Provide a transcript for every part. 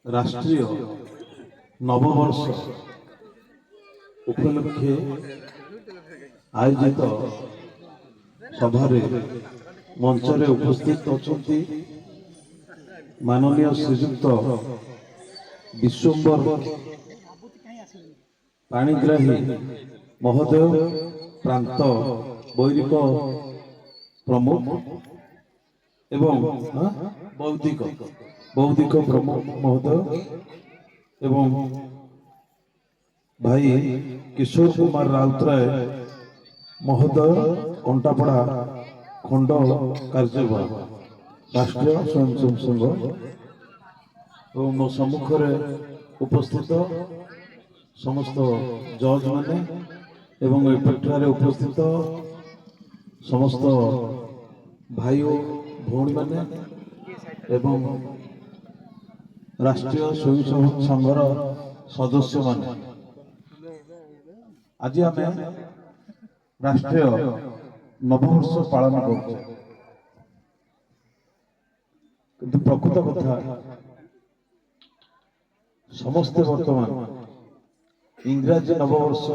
राष्ट्रीय नववर्ष उपलक्षे आयोजित सभारे मंचरे उपस्थित अछंती माननीय श्रीयुक्त विश्वम्बर पाणिग्राही महोदय प्रांत वैदिक प्रमुख एवं बौद्धिक प्रमुख महोदय एवं भाई किशोर कुमार राउतराय महोदय कंटापड़ा खंड कार्यभार राष्ट्रीय स्वयंसेवक संघ और मो सम्मुखें उपस्थित समस्त जज माने एवं एठारे उपस्थित समस्त भाई और भौणी माने एवं राष्ट्रीय स्वयंसेवक संघर सदस्य माने आज आम राष्ट्रीय नववर्ष पालन कर प्रकृत कथा समस्ते वर्तमान इंग्राजी नववर्ष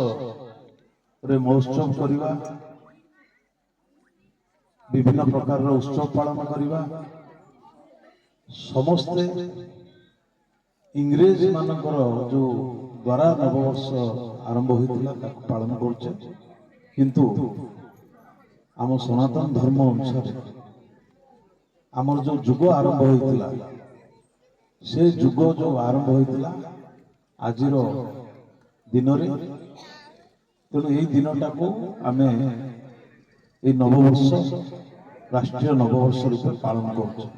रे महोत्सव करवा विभिन्न प्रकार उत्सव पालन करवा समस्ते इंग्रेज मानकर जो द्वारा नववर्ष आरंभ होता पालन कर किंतु आम सनातन धर्म अनुसार आमर जो जुग आरंभ होता से जुग जो आरंभ होता आज दिन तेणु यही दिनटा को आम ये नववर्ष राष्ट्रीय नववर्ष रूप पालन कर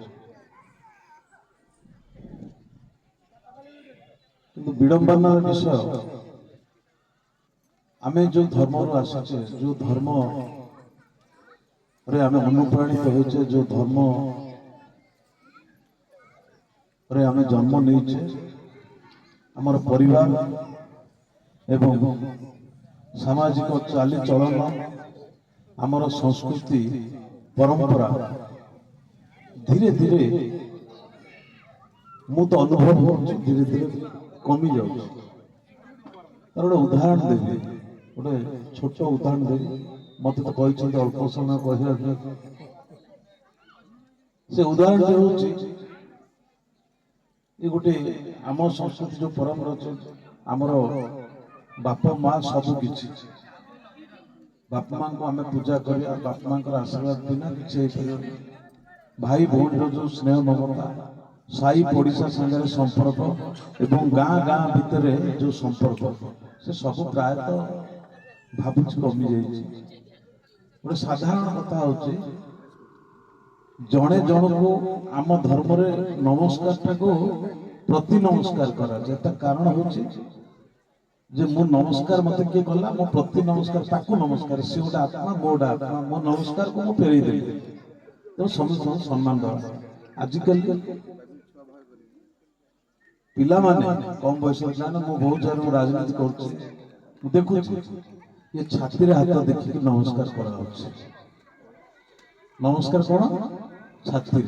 विडंबनार विषय आम जो धर्म आसे जो धर्म रे आम अनुप्राणित होचे जो धर्म रे आम जन्म नहीं आमर परिवार एवं सामाजिक चाली चलन आमर संस्कृति परंपरा धीरे धीरे मु तो अनुभव कर धीरे धीरे कमी जाऊँ गोटे उदाहरण देवी गोटे छोट उदाहरण देवी मत तो कहते अल्प समय कह से उदाहरण हूँ ये गोटे आम संस्कृति जो परंपरा अच्छे आमर बापा माँ सब किछि बापा माँ को आम पूजा करिया बापा माँ का आशीर्वाद बिना किसी भाई भौणी जो स्नेह ममता साई पड़िशा संगे संपर्क एवं गाँ गाँ भितर जो संपर्क से सब प्रायतः भावुच कमी जाइए गोटे साधारण कथा हूँ जड़े जन को आम धर्म नमस्कार को प्रति नमस्कार करा कारण हूँ जे मो नमस्कार मत किए कला मो प्रति नमस्कार ताकू नमस्कार सी गोटे आत्मा मोटा आत्मा मो नमस्कार को मुझे फेरई देली तो समस्त सम्मान दवा आजिकल पिला माने कम बयस मो बहुत जगह राजनीति कर देखु ये छाती हाथ देखिए नमस्कार करा नमस्कार कौन छाती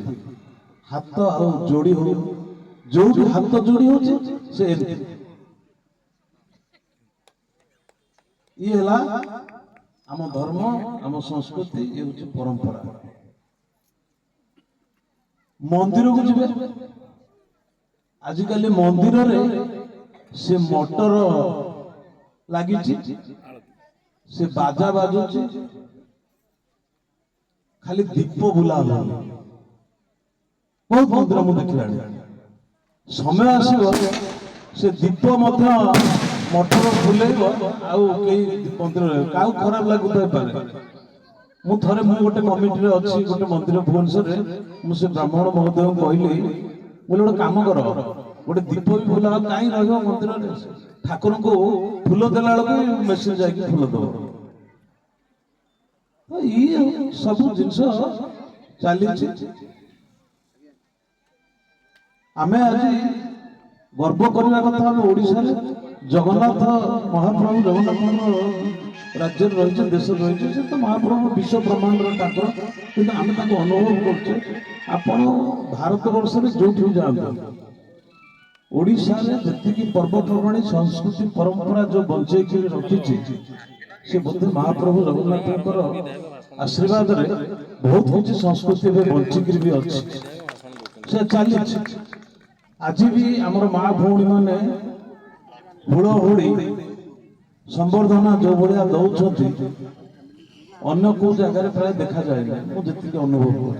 हाथ आ जोड़ी हो जो भी हाथ जोड़ी हो से ये आम धर्म आम संस्कृति ये हूँ परंपरा मंदिर को जी आजिकल मंदिर रे से मोटर लगी से बाजा बाजुची खाली दीप बुला बहुत मंदिर मुझे देखला समय आसो से दीप मटर बुलेब मंदिर क्या खराब लगुए मु थे गोटे कमिटी अच्छी गोटे मंदिर भुवनेश्वर मुझे ब्राह्मण महोदय कहली बोले गोटे कम कर गोटे दीप भी बुला कहीं रहा मंदिर ठाकुर को फूल देला बेलू मेसीन जा फूल दब तो ये सब जिनस चली आम आज गर्व करने कथा हम ओडिशा जगन्नाथ महाप्रभु जगन्नाथ राज्य रही देश रही से तो महाप्रभु विश्व ब्रह्मांड ठाकुर कि आम अनुभव कर भारत वर्ष में जो जाते ओडिशा जी पर्वपर्वाणी संस्कृति परंपरा जो बंचे रखी से बोधे महाप्रभु जगन्नाथ आशीर्वाद रे बहुत कुछ संस्कृति बंचिक भी अच्छी से चली आज भी आमर माँ भौणी मैंने हुड़हुड़ी संबर्धना जो भाया दौरान अन्य को जगह प्राय देखा जाए मुझे अनुभव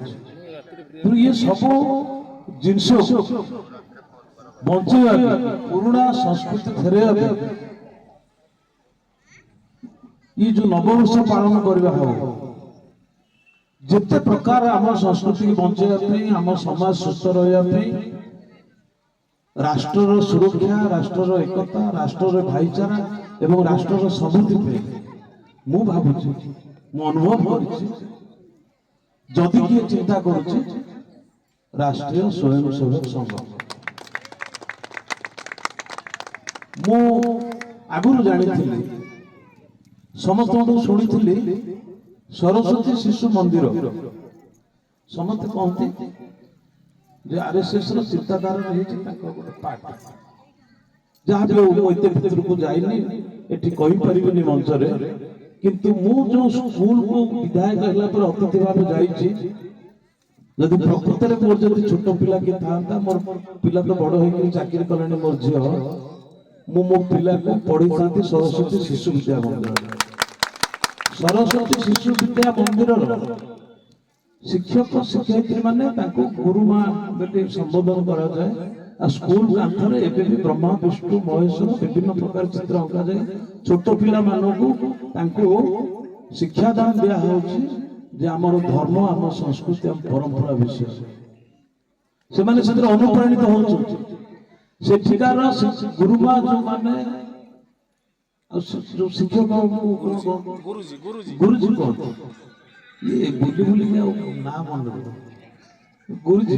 कर ये सब जिनस बचे पुराणा संस्कृति फेर ये जो नववर्ष पालन करवा हो जिते प्रकार आम संस्कृति बचाई आम समाज सुस्थ रही राष्ट्र सुरक्षा राष्ट्र एकता राष्ट्र भाईचारा एवं राष्ट्र समृद्धि मु भावुची मु अनुभव करी किए चिंता करुच्ची राष्ट्रीय स्वयंसेवक संघ मु आगुरी जानी समस्त शुणी सरस्वती शिशु मंदिर समस्त कहते जे आरएसएस रो चिंताधारा जहाँ भी एत भितर को जाइनी एटी कहि परिबनी मंच रे किंतु मु जो स्कूल को विधायक हला पर अतिथि भाव जाइछि यदि प्रकृत रे मोर जति छोट पिला के थांता मोर पिला तो बड़ होई के चाकरी कलानी मोर झियो मु मो पिला को पढ़ी थांती सरस्वती शिशु विद्या मंदिर सरस्वती शिशु विद्या मंदिर शिक्षक शिक्षयित्री माने तांको गुरुमा बेटे संबोधन करा जाए आ स्कूल कांथर एबे भी ब्रह्मा विष्णु महेश विभिन्न प्रकार चित्र अंका जाए छोट पिला मानकू तांको शिक्षा दान दिया होछि जे हमर धर्म हम संस्कृति हम परंपरा विषय से माने से अनुप्राणित होछु से ठिकार गुरुमा जो माने जो शिक्षक गुरुजी कौन ये बुली बुली में ना मन गुरुजी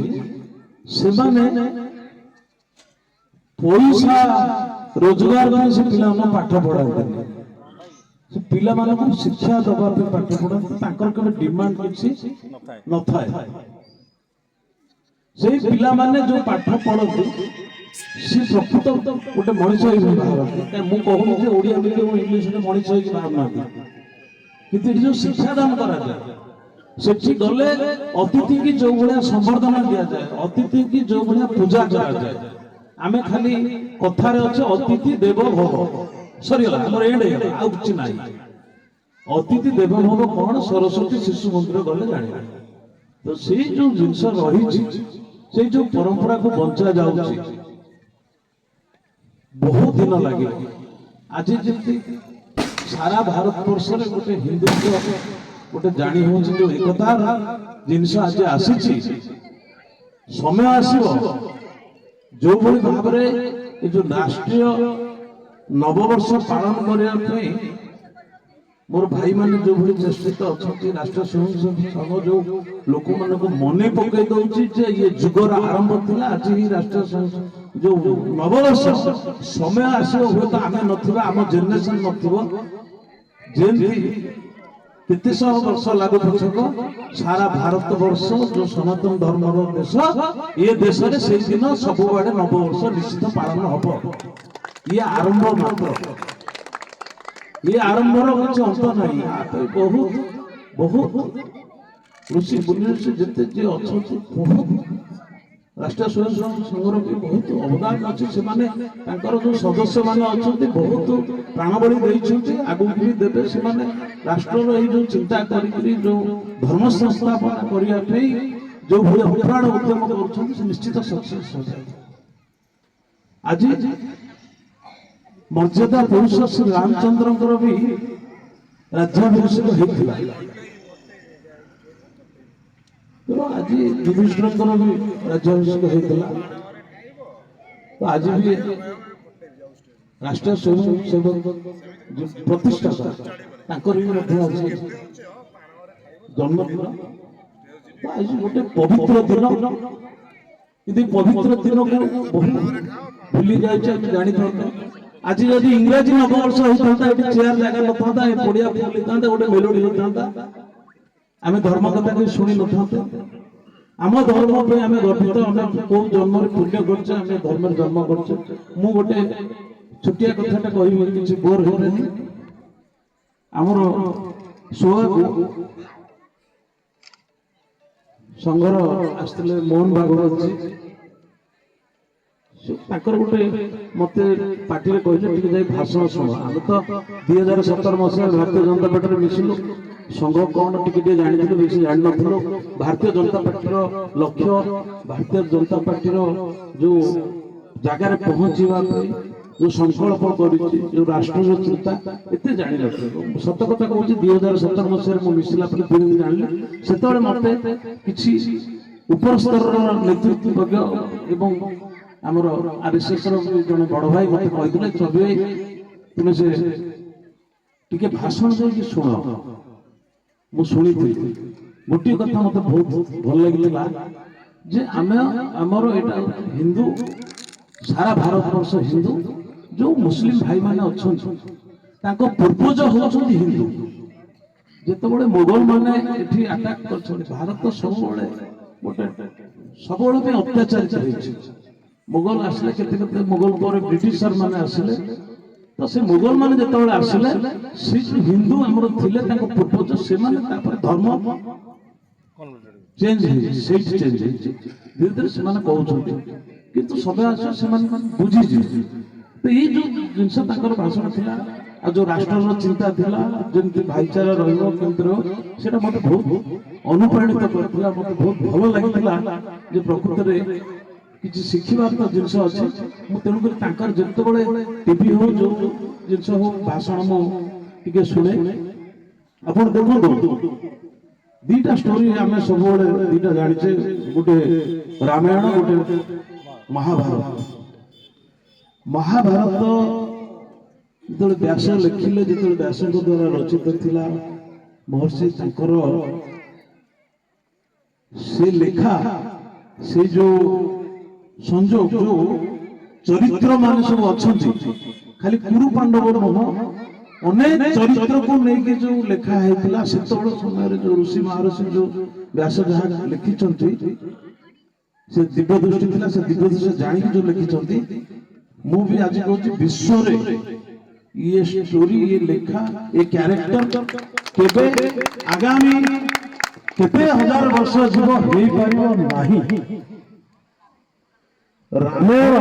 से माने पैसा रोजगार में से पिला पाठ पढ़ाते से पिला को शिक्षा दबा पे पाठ पढ़ाते ताकर केबे डिमांड किछि न थाए से पिला माने जो पाठ पढ़ते सी प्रकृत गोटे मनीष मु कहूँ ओडिया मीडियम इंग्लीश मनीष बाहर कि जो शिक्षा दान करा सेठी गले अतिथि की जो भाया संबर्धना दिया जाए अतिथि की जो भाया पूजा करा जाए आमे खाली कथार अच्छे अतिथि देव भव सरीगला हमर एंड हे आ किछि नाही अतिथि देव भव कौन सरस्वती शिशु मंदिर गले जाने तो से जो जिनस रही से जो परंपरा को बंचा जाउछि बहुत दिन लगे आज जमी सारा भारत वर्ष में गोटे हिंदुत्व गोटे जानी हो जो एकतार जिनस आज आसी समय आसो जो भाव में जो राष्ट्रीय नववर्ष पालन करने मोर भाई माने जो भाई चेष्टित अच्छा राष्ट्रीय स्वयंसेवक संघ जो लोक मान को मन पकई दौर ये जुगर आरंभ था आज ही राष्ट्रीय जो नववर्ष समय आसो हुए तो आम ना आम जेनेरेशन नतीश वर्ष लागू पक्षक सारा भारत वर्ष जो सनातन धर्म देश ये देश में से दिन सब आड़े नववर्ष निश्चित पालन हम ये आरंभ मात्र ये आरंभर कुछ अंत नहीं बहुत बहुत ऋषि मुनि जिते जी अच्छा बहुत राष्ट्रीय स्वयंसेवक संघर भी बहुत अवदान अच्छी से जो सदस्य मैंने अच्छा बहुत प्राणबली देते आगू भी देवे से राष्ट्र जो चिंता कर जो धर्म संस्थापना करने जो भाई अप्राण उद्यम कर निश्चित सक्सेस हो जाए आज मर्यादा पुरुष श्री रामचंद्र भी राज्याभिषेक होता आज युधिष्ठिर भी राज्याभिषेक होता तो आज भी राष्ट्रीय स्वयंसेवक प्रतिष्ठा जन्मदिन तो आज गोटे पवित्र दिन यदि पवित्र दिन को भूली जाए जानी था आज जदि इंग्राजी नववर्ष होता ये चेयर जगह न था ये पड़िया फुल गोटे मेलोडी होता आम धर्म कथा कोई शुणी न था आम धर्म पे आम गर्वित आम कौ जन्म पुण्य करछे आम धर्म जन्म करछे मु गोटे छुटिया कथाटा कहबी किछि बोर होबेनी आमर सोहा संघर आसते मोहन भागवत जी गोटे मत पार्टी कहले भाषण शुण आम तो 2017 मसीह भारतीय जनता पार्टी मिशिलु संघ कौन टे जानी बेस जान नु भारतीय जनता पार्टी लक्ष्य भारतीय जनता पार्टी जो जगार पहुंचवा जो संकल्प कर राष्ट्र चिंता एत जान सत कथा कहूँ 2017 मसीह मिसिला धीरे धीरे जानी से मत कि उपर स्तर नेतृत्व आमर आरएसएस जन बड़ भाई मत कही चबे तुम से टिके भाषण दे शुण मुझी गोटे कथा मत बहुत भल लगे जे आमर यहाँ हिंदू सारा भारत वर्ष हिंदू जो मुस्लिम भाई माने अच्छा पूर्वज होती हिंदू जिते मुगल माने एठी अटैक कर भारत सब गोटे सब अत्याचारित मुगल आसले केते मुगल पर ब्रिटिशर माने आसले तो से मुगल माने जेतेबेले आसले से हिंदू हमर थिले ताको पूर्वज से माने तापर धर्म चेंज हे सेट चेंज हे धीरे धीरे से माने कहउछथि किंतु सबे आस से माने बुझी जे तो ये जो जिनस ताकर भाषण थिला आ जो राष्ट्र चिंता थिला जेंति भाईचारा रहइबो केंद्र रहो सेटा मते बहुत अनुप्राणित करथिला मते बहुत भलो लागिथिला जे प्रकृति रे किसी शिखिबार तो जिनस अच्छे तेणुक जिते टीवी हो जो जिनस हो भाषण मुझे शुणे आप देखो दीटा स्टोरी आम सब दीटा जाने गोटे रामायण गोटे महाभारत महाभारत जो व्यास लिखिले जो व्यास द्वारा रचित थिला महर्षि से लेखा से जो संजोग जो चरित्र मान सब अच्छा खाली कुरु पांडव नुह अनेक चरित्र को लेकिन जो लेखा है से समय जो ऋषि महर्षि जो व्यास जहाँ लिखिं से दिव्य दृष्टि थी से दिव्य दृष्टि जाणी जो लिखिं मु भी आज कहूँ विश्व रे ये स्टोरी ये लेखा ये कैरेक्टर केबे आगामी केबे हजार वर्ष जीव हो पारिबो नाही रामायण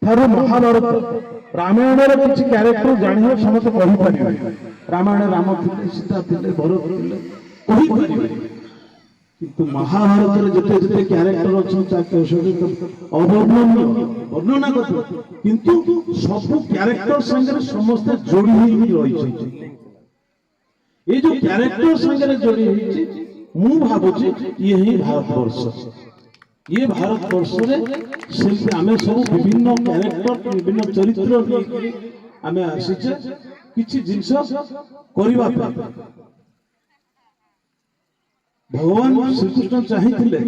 थारू महाभारत रामायण किसी कैरेक्टर जानिए समस्त कही पारे रामायण राम थे सीता थे भरत थे कही पारे किंतु महाभारत रे जते जते कैरेक्टर अच्छा अवर्णनीय वर्णना करते किंतु सब कैरेक्टर संगे समस्त जोड़ी रही ये जो कैरेक्टर संगे जोड़ी मु भावुची ये ही भारतवर्ष ये भारत वर्ष में आम सब विभिन्न कैरेक्टर विभिन्न चरित्र आम आसीचे किसी जिनस करबा भगवान श्रीकृष्ण चाहिए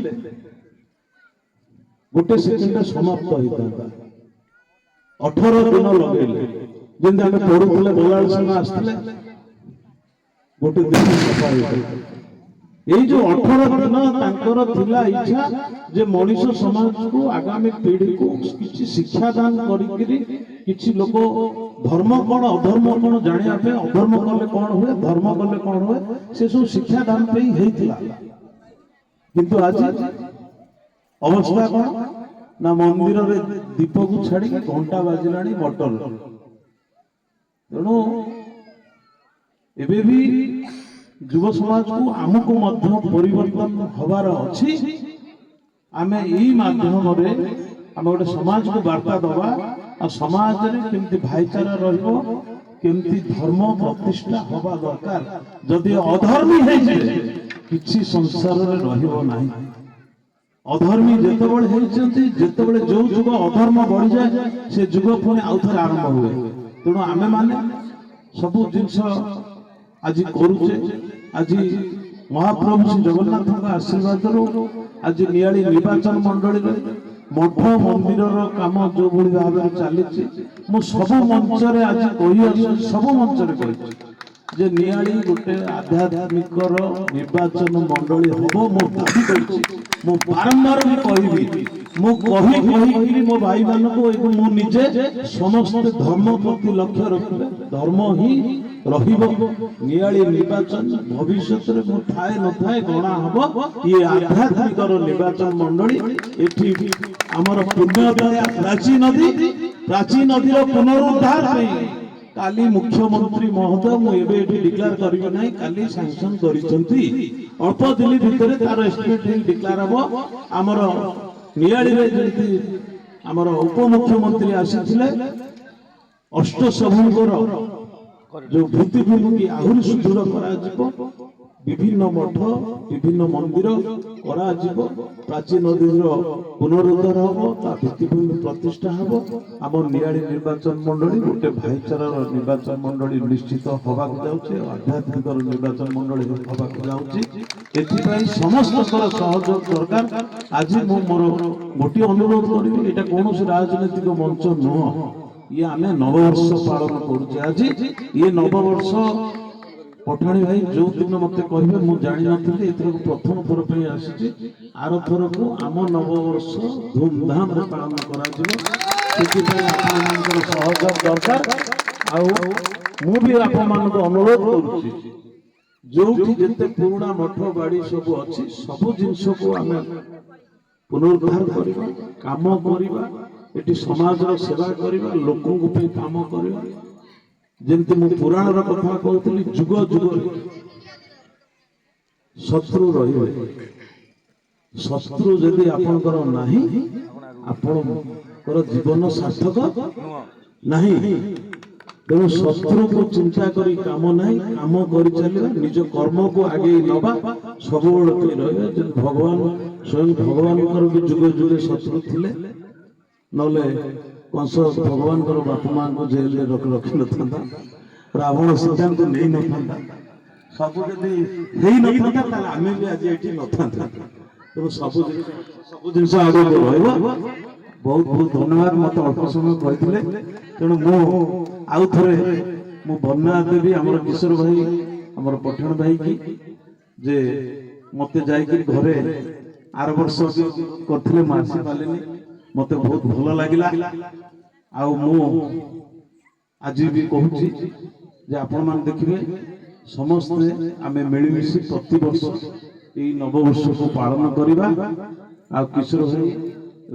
गोटे सेकेंड समाप्त होता 18 दिन लगे जमी आम पढ़ुले बला समय आसते गोटे दिन सफा ये जो 18 दिन थिला इच्छा जे मनीष समाज को आगामी पीढ़ी को किसी शिक्षा दान किसी लोग धर्म कौन अधर्म कौन जानिया पे अधर्म कले कौन हुए धर्म कले कौन हुए से सब शिक्षा दान पे ही किंतु आज अवस्था कौन ना मंदिर रे दीप को छाड़ी घंटा बाजिलाणी मटर तेणु एबे भी युव समाज को आमको मध्य परिवर्तन हबार अच्छी आम यही माध्यम आम गोटे समाज को वार्ता दबा आ समाज रे केमती भाईचारा रहिबो केमती धर्म प्रतिष्ठा हवा दरकार जदि अधर्मी है किसी संसार रे रहिबो नाही अधर्मी जेतेबेले जो जुग अधर्म बढ़ी जाए से जुग पुणी आउ थे आरंभ हुए तेणु आमे माने सब जिनस आज करुचे आज महाप्रभु श्री जगन्नाथ आशीर्वाद आज नियाली निर्वाचन मंडली ମଠ ମନ୍ଦିରର କାମ ଯୋଉଭଳି ଭାବରେ ଚାଲିଛି ମୁଁ ସବୁ ମଞ୍ଚରେ ଆଜି କହି ଆସୁଛି, ସବୁ ମଞ୍ଚରେ କହିଛି ଯେ ନିଆଳି ଗୋଟେ ଆଧ୍ୟାତ୍ମିକର ନିର୍ବାଚନ ମଣ୍ଡଳୀ ହବ। ମୁଁ ଦାବି କରିଛି, ମୁଁ ବାରମ୍ବାର ବି କହିବି, ମୁଁ କହିକିରି ମୋ ଭାଇମାନଙ୍କୁ ମୁଁ ନିଜେ ସମସ୍ତେ ଧର୍ମ ପ୍ରତି ଲକ୍ଷ୍ୟ ରଖିବେ, ଧର୍ମ ହିଁ ରହିବ। ନିଆଳି ନିର୍ବାଚନ ଭବିଷ୍ୟତରେ ମୁଁ ଥାଏ ନଥାଏ ଗଣା ହବ। ଇଏ ଆଧ୍ୟାତ୍ମିକର ନିର୍ବାଚନ ମଣ୍ଡଳୀ। ଏଠି ଆମର ପୁଣ୍ୟଦୟା ପ୍ରାଚୀ ନଦୀର ପୁନରୁଦ୍ଧାର ପାଇଁ କାଲି ମୁଖ୍ୟମନ୍ତ୍ରୀ ମହୋଦୟ, ମୁଁ ଏବେ ଏଠି ଡିକ୍ଲାର କରିବି ନାହିଁ, କାଲି ସାଂସନ କରିଛନ୍ତି। ଅଳ୍ପ ଦିନ ଭିତରେ ତାର ଏସ୍ଟିମେଟ୍ ଡିକ୍ଲାର ହବ। ଆମର ନିଆଳିରେ ଯେମିତି ଆମର ଉପମୁଖ୍ୟମନ୍ତ୍ରୀ ଆସିଥିଲେ, ଅଷ୍ଟଶମ୍ଭୁଙ୍କର ଯୋଉ ଭିତ୍ତିଭୂମିକି ଆହୁରି ସୁଦୃଢ କରାଯିବ, ବିଭିନ୍ନ ମଠ ବିଭିନ୍ନ ମନ୍ଦିର କରାଯିବ, ପ୍ରାଚୀ ନଦୀର ପୁନରୁଦ୍ଧାର ହବ, ତା ଭିତ୍ତିଭୂମି ପ୍ରତିଷ୍ଠା ହବ। ଆମ ନିଆଳି ନିର୍ବାଚନ ମଣ୍ଡଳୀ ଗୋଟେ ଭାଇଚାରାର ନିର୍ବାଚନ ମଣ୍ଡଳୀ ନିଶ୍ଚିତ ହବାକୁ ଯାଉଛି, ଆଧ୍ୟାତ୍ମିକର ନିର୍ବାଚନ ମଣ୍ଡଳୀ ହବାକୁ ଯାଉଛି। ଏଥିପାଇଁ ସମସ୍ତଙ୍କର ସହଯୋଗ ଦରକାର। ଆଜି ମୁଁ ମୋର ଗୋଟିଏ ଅନୁରୋଧ କରିବି, ଏଇଟା କୌଣସି ରାଜନୈତିକ ମଞ୍ଚ ନୁହଁ, ଇଏ ଆମେ ନବବର୍ଷ ପାଳନ କରୁଛେ ଆଜି। ଇଏ ନବବର୍ଷ ପଠାଣି ଭାଇ ଯୋଉ ଦିନ ମତେ କହିବେ ମୁଁ ଜାଣିନଥିଲି, ଏଥରକୁ ପ୍ରଥମ ଥର ପାଇଁ ଆସିଛି। ଆର ଥରକୁ ଆମ ନବବର୍ଷ ଧୁମଧାମରେ ପାଳନ କରାଯିବ। ସେଥିପାଇଁ ଆପଣମାନଙ୍କର ସହଯୋଗ ଦରକାର। ଆଉ ମୁଁ ବି ଆପଣମାନଙ୍କୁ ଅନୁରୋଧ କରୁଛି, ଯୋଉଠି ଯେତେ ପୁରୁଣା ମଠ ବାଡ଼ି ସବୁ ଅଛି, ସବୁ ଜିନିଷକୁ ଆମେ ପୁନରୁଦ୍ଧାର କରିବା, କାମ କରିବା, ଏଠି ସମାଜର ସେବା କରିବା, ଲୋକଙ୍କ ପାଇଁ କାମ କରିବା। ଯେମିତି ମୁଁ ପୁରାଣର କଥା କହୁଥିଲି, ଯୁଗ ଯୁଗରେ ଶତ୍ରୁ ରହିବେ, ଶତ୍ରୁ ଯଦି ଆପଣଙ୍କର ନାହିଁ, ଆପଣଙ୍କର ଜୀବନ ସାର୍ଥକ ନାହିଁ। ତେଣୁ ଶତ୍ରୁକୁ ଚିନ୍ତା କରି କାମ ନାହିଁ, କାମ କରି ଚାଲିବା, ନିଜ କର୍ମକୁ ଆଗେଇ ନବା, ସବୁବେଳେ ପାଇଁ ରହିବା। ଯେମିତି ଭଗବାନ ସ୍ୱୟଂ ଭଗବାନଙ୍କର ବି ଯୁଗେ ଯୁଗେ ଶତ୍ରୁ ଥିଲେ, ନହେଲେ କଂସ ଭଗବାନଙ୍କର ବାପା ମାଙ୍କୁ ଜେଲରେ ରଖିନଥାନ୍ତା, ରାବଣ ସୀତାଙ୍କୁ ନେଇନଥାନ୍ତା, ସବୁ ଯଦି ହେଇନଥାନ୍ତା ତାହେଲେ ଆମେ ବି ଆଜି ଏଠି ନଥାନ୍ତେ। ତେଣୁ ସବୁ ଜିନିଷ ଆଗକୁ ରହିବ। ବହୁତ ବହୁତ ଧନ୍ୟବାଦ, ମତେ ଅଳ୍ପ ସମୟ କହିଥିଲେ। ତେଣୁ ମୁଁ ଆଉ ଥରେ ମୁଁ ଧନ୍ୟବାଦ ଦେବି ଆମର କିଶୋର ଭାଇ, ଆମର ପଠାଣ ଭାଇ କି, ଯେ ମତେ ଯାଇକି ଘରେ ଆର ବର୍ଷ କରିଥିଲେ, ମୁଁ ଆସିପାରିଲିନି, ମତେ ବହୁତ ଭଲ ଲାଗିଲା। ଆଉ ମୁଁ ଆଜି ବି କହୁଛି ଯେ ଆପଣମାନେ ଦେଖିବେ ସମସ୍ତେ ଆମେ ମିଳିମିଶି ପ୍ରତିବର୍ଷ ଏଇ ନବବର୍ଷକୁ ପାଳନ କରିବା। ଆଉ କିଶୋର ଭାଇ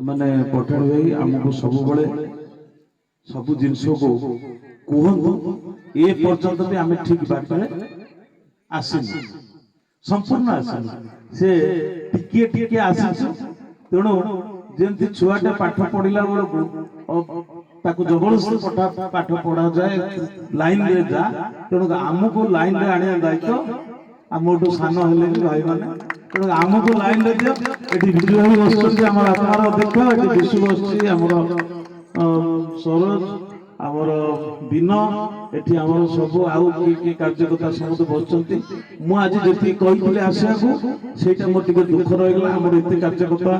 ମାନେ ପଠାଣ ଭାଇ ଆମକୁ ସବୁବେଳେ ସବୁ ଜିନିଷକୁ କୁହନ୍ତୁ। ଏ ପର୍ଯ୍ୟନ୍ତ ବି ଆମେ ଠିକ ବାଟରେ ଆସିନୁ, ସମ୍ପୂର୍ଣ୍ଣ ଆସିନୁ, ସେ ଟିକିଏ ଟିକିଏ ଆସିଛୁ। ତେଣୁ ଯେମିତି ଛୁଆଟେ ପାଠ ପଢିଲା ବେଳକୁ ତାକୁ ଜବରଦସ୍ତି ପାଠ ପଢାଯାଏ, ଲାଇନରେ ଯା, ତେଣୁ ଆମକୁ ଲାଇନରେ ଆଣିବା ଦାୟିତ୍ୱ ଆମଠୁ ସାନ ହେଲେ ବି ଭାଇମାନେ, ତେଣୁ ଆମକୁ ଲାଇନରେ ଦିଅ। ଏଠି ବିଜୁ ଭାଇ ବସିଛନ୍ତି, ଆମର ଆତ୍ମାର ଅଧ୍ୟକ୍ଷ, ଏଠି ବିଶୁ ବସିଛି, ଆମର ସରୋଜ, ଆମର ବିନ, ଏଠି ଆମର ସବୁ ଆଉ କିଏ କିଏ କାର୍ଯ୍ୟକର୍ତ୍ତା ସମସ୍ତେ ବସିଛନ୍ତି। ମୁଁ ଆଜି ଯେତିକି କହିଥିଲି ଆସିବାକୁ, ସେଇଟା ମୋର ଟିକେ ଦୁଃଖ ରହିଗଲା। ଆମର ଏତେ କାର୍ଯ୍ୟକର୍ତ୍ତା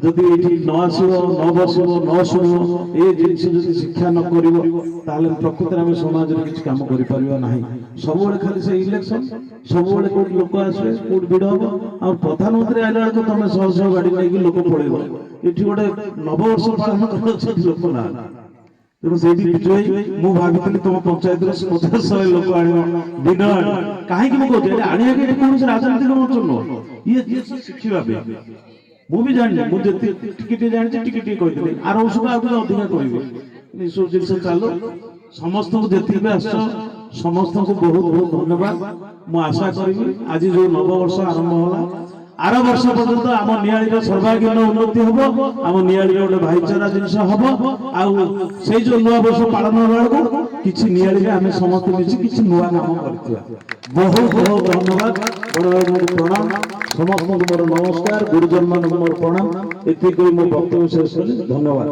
ଯଦି ଏଠି ନ ଆସିବ, ନ ବସିବ, ନ ଶୁଣିବ, ଏ ଜିନିଷ ଯଦି ଶିକ୍ଷା ନ କରିବ, ତାହେଲେ ପ୍ରକୃତରେ ଆମେ ସମାଜରେ କିଛି କାମ କରିପାରିବା ନାହିଁ। ସବୁବେଳେ ଖାଲି ସେ ଇଲେକ୍ସନ, ସବୁବେଳେ କୋଉଠି ଲୋକ ଆସିବେ, କୋଉଠି ଭିଡ଼ ହବ। ଆଉ ପ୍ରଧାନମନ୍ତ୍ରୀ ଆଇଲା ବେଳକୁ ତମେ ଶହ ଶହ ଗାଡି ନେଇକି ଲୋକ ପଳେଇବ। ଏଠି ଗୋଟେ ନବବର୍ଷ ପାଳନ କରାଯାଉଛି, ଲୋକ ନାହାନ୍ତି। ତେଣୁ ସେଇଠି ବିଜୁ ଭାଇ, ମୁଁ ଭାବିଥିଲି ତମ ପଞ୍ଚାୟତରେ 50-100 ଲୋକ ଆଣିବ, ଦିନ ଆଣିବ। କାହିଁକି ମୁଁ କହୁଛି, ଆଣିବାକୁ ଏଠି କୌଣସି ରାଜନୈତିକ ମଞ୍ଚ ନୁହଁ, ଇଏ ଶିଖିବା ପାଇଁ। ମୁଁ ବି ଜାଣିନି, ମୁଁ ଯେତିକି ଟିକେ ଟିକେ ଜାଣିଛି ଟିକେ ଟିକେ କହିଥିଲି, ଆର ବର୍ଷକୁ ଆଉ ଟିକେ ଅଧିକା କହିବି। ଏସବୁ ଜିନିଷ ଚାଲୁ। ସମସ୍ତଙ୍କୁ ଯେତିକି ବି ଆସିଛ ସମସ୍ତଙ୍କୁ ବହୁତ ବହୁତ ଧନ୍ୟବାଦ। ମୁଁ ଆଶା କରିବି ଆଜି ଯୋଉ ନବବର୍ଷ ଆରମ୍ଭ ହେଲା, ଆର ବର୍ଷ ପର୍ଯ୍ୟନ୍ତ ଆମ ନିଆଳିର ସର୍ବାଙ୍ଗୀନ ଉନ୍ନତି ହବ, ଆମ ନିଆଳିର ଗୋଟେ ଭାଇଚାରା ଜିନିଷ ହବ। ଆଉ ସେଇ ଯୋଉ ନୂଆ ବର୍ଷ ପାଳନ ବେଳକୁ କିଛି ନିଆଳିରେ ଆମେ ସମସ୍ତେ ମିଶି କିଛି ନୂଆ କାମ କରିଥିବା। ବହୁତ ବହୁତ ଧନ୍ୟବାଦ। ବଡ଼ ଭାଇମାନଙ୍କୁ ପ୍ରଣାମ, ସମସ୍ତଙ୍କୁ ମୋର ନମସ୍କାର, ଗୁରୁଜନ ମାନଙ୍କୁ ମୋର ପ୍ରଣାମ। ଏତିକି କହି ମୋ ବକ୍ତବ୍ୟ ଶେଷ କଲି। ଧନ୍ୟବାଦ।